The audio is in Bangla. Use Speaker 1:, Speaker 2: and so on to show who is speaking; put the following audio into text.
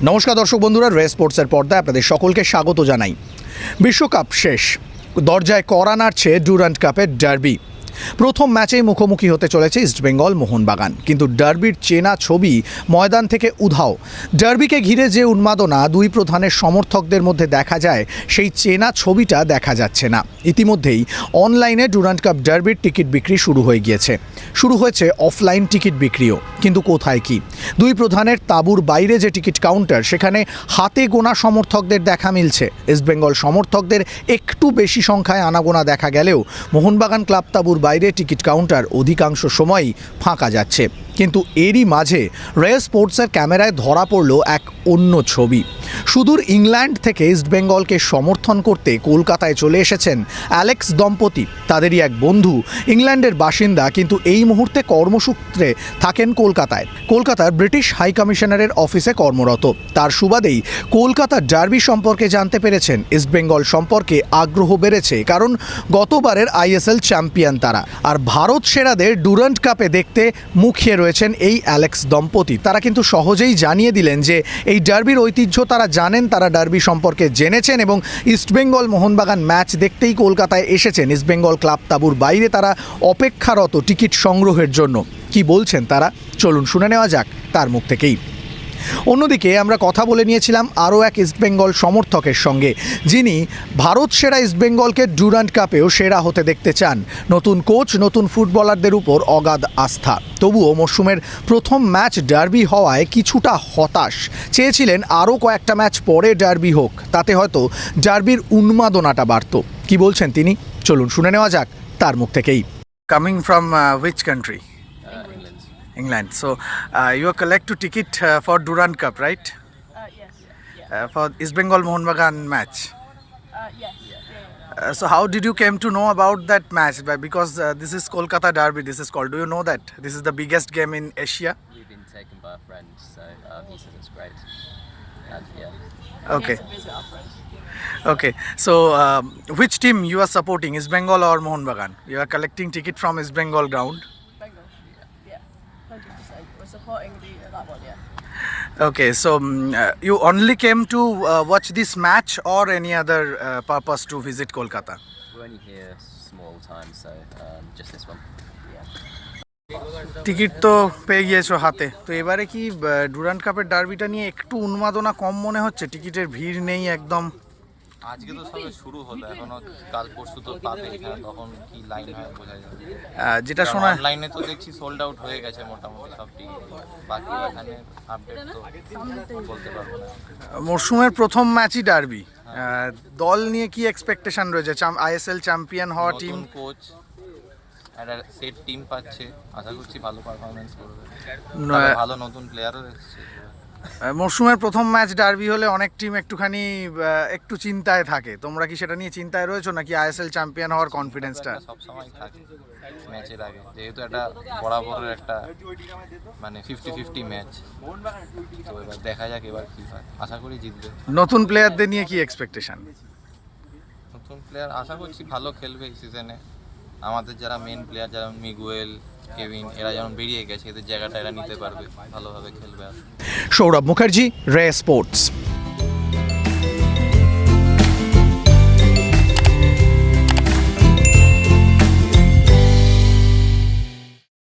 Speaker 1: নমস্কার দর্শক বন্ধুরা, রে স্পোর্টসের পর্দায় আপনাদের সকলকে স্বাগত জানাই। বিশ্বকাপ শেষ, দরজায় কড়া নাড়ছে ডুরান্ট কাপের ডার্বি। প্রথম ম্যাচেই মুখোমুখি হতে চলেছে ইস্টবেঙ্গল মোহনবাগান, কিন্তু ডার্বির চেনা ছবি ময়দান থেকে উধাও। ডার্বিকে ঘিরে যে উন্মাদনা দুই প্রধানের সমর্থকদের মধ্যে দেখা যায়, সেই চেনা ছবিটা দেখা যাচ্ছে না। ইতিমধ্যেই অনলাইনে ডুরান্ট কাপ ডার্বির টিকিট বিক্রি শুরু হয়ে গিয়েছে, শুরু হয়েছে অফলাইন টিকিট বিক্রিও। কিন্তু কোথায় কি? দুই প্রধানের তাঁবুর বাইরে যে টিকিট কাউন্টার, সেখানে হাতে গোনা সমর্থকদের দেখা মিলছে। ইস্টবেঙ্গল সমর্থকদের একটু বেশি সংখ্যায় আনাগোনা দেখা গেলেও মোহনবাগান ক্লাব তাঁবুর বাইরে টিকিট কাউন্টার অধিকাংশ সময়ই ফাঁকা যাচ্ছে। কিন্তু এরই মাঝে রে স্পোর্টসের ক্যামেরায় ধরা পড়ল এক অন্য ছবি। সুদূর ইংল্যান্ড থেকে ইস্টবেঙ্গলকে সমর্থন করতে কলকাতায় চলে এসেছেন অ্যালেক্স দম্পতি। তাদেরই এক বন্ধু ইংল্যান্ডের বাসিন্দা, কিন্তু এই মুহূর্তে কর্মসূত্রে থাকেন কলকাতার ব্রিটিশ হাই কমিশনারের অফিসে কর্মরত। তার সুবাদেই কলকাতার ডার্বি সম্পর্কে জানতে পেরেছেন। ইস্টবেঙ্গল সম্পর্কে আগ্রহ বেড়েছে, কারণ গতবারের আইএসএল চ্যাম্পিয়ন তারা। আর ভারত সেরাদের ডুরান্ট কাপে দেখতে মুখিয়ে রয়েছেন এই অ্যালেক্স দম্পতি। তারা কিন্তু সহজেই জানিয়ে দিলেন যে এই ডার্বির ঐতিহ্য তারা জানেন, তারা ডার্বি সম্পর্কে জেনেছেন এবং ইস্টবেঙ্গল মোহনবাগান ম্যাচ দেখতেই কলকাতায় এসেছেন। ইস্টবেঙ্গল ক্লাব তাঁবুর বাইরে তারা অপেক্ষারত টিকিট সংগ্রহের জন্য। কি বলছেন তারা, চলুন শুনে নেওয়া যাক তার মুখ থেকেই। অন্যদিকে আমরা কথা বলে নিয়েছিলাম আরও এক ইস্টবেঙ্গল সমর্থকের সঙ্গে, যিনি ভারত সেরা ইস্টবেঙ্গলকে ডুরান্ট কাপেও সেরা হতে দেখতে চান। নতুন কোচ, নতুন ফুটবলারদের উপর অগাধ আস্থা। তবুও মরশুমের প্রথম ম্যাচ ডার্বি হওয়ায় কিছুটা হতাশ। চেয়েছিলেন আরও কয়েকটা ম্যাচ পরে ডার্বি হোক, তাতে হয়তো ডার্বির উন্মাদনাটা বাড়ত। কি বলছেন তিনি, চলুন শুনে নেওয়া যাক তার মুখ থেকেই। Coming from which country? England. So you collect a ticket for Durand Cup, right?
Speaker 2: Yes.
Speaker 1: For East Bengal Mohanbagan match.
Speaker 2: Yes.
Speaker 1: So how did you came to know about that match? Because this is Kolkata Derby. This is called. Do you know that this is the biggest game in Asia?
Speaker 3: We've been taken by a friend, so he said it's great. And
Speaker 1: Okay.
Speaker 2: To visit our friends.
Speaker 1: Okay. So which team you are supporting? East Bengal or Mohanbagan? You are collecting ticket from East Bengal ground.
Speaker 2: Bengal. Yeah. 100%. We're supporting that one. Yeah.
Speaker 1: Okay, so you only came to watch this match or any other purpose to visit Kolkata?
Speaker 3: we're only here small time, so just this one.
Speaker 1: Ticket তো পেয়ে গিয়েছো হাতে, তো এবারে কি ডুরান্ট কাপের ডার্বিটা নিয়ে একটু উন্মাদনা কম মনে হচ্ছে? টিকিটের ভিড় নেই একদম।
Speaker 4: আজকে তো সবে শুরু হলো, এখনো কাল পরশু তো পাবে এখানে, তখন কি লাইন হয় বোঝা যাবে।
Speaker 1: যেটা শোনা
Speaker 4: অনলাইনে তো দেখছি সোল্ড আউট হয়ে গেছে মোটামুটি সব টিকিট, বাকি এখানে আপডেট তো বলতে পারবো না।
Speaker 1: মরশুমের প্রথম ম্যাচই ডার্বি, দল নিয়ে কি এক্সপেকটেশন রয়েছে? আইএসএল চ্যাম্পিয়ন হওয়া টিম,
Speaker 4: নতুন কোচ, একটা সেট টিম পাচ্ছে, আশা করছি ভালো পারফরমেন্স করবে, ভালো নতুন প্লেয়ারও এসেছে।
Speaker 1: মরশুমের প্রথম ম্যাচ ডার্বি হলে অনেক টিম একটুখানি একটু চিন্তায় থাকে। তোমরা কি সেটা নিয়ে চিন্তায় রয়েছো, নাকি আইএসএল চ্যাম্পিয়ন হওয়ার কনফিডেন্সটা?
Speaker 4: সবসময় থাকে ম্যাচের আগে, যেহেতু একটা বরাবরের একটা মানে 50-50 ম্যাচ, তো এবার দেখা যাক এবার কি হয়, আশা করি জিতবে।
Speaker 1: নতুন প্লেয়ারদের নিয়ে কি এক্সপেকটেশন?
Speaker 4: নতুন প্লেয়ার আশা করছি ভালো খেলবে এই সিজনে। আমাদের যারা মেন প্লেয়ার, যারা মিগুয়েল, কেভিন, এরা যেমন বেরিয়ে গেছে, এদের জায়গাটা এরা নিতে পারবে, ভালোভাবে খেলবে।
Speaker 1: সৌরভ মুখার্জি, রে স্পোর্টস।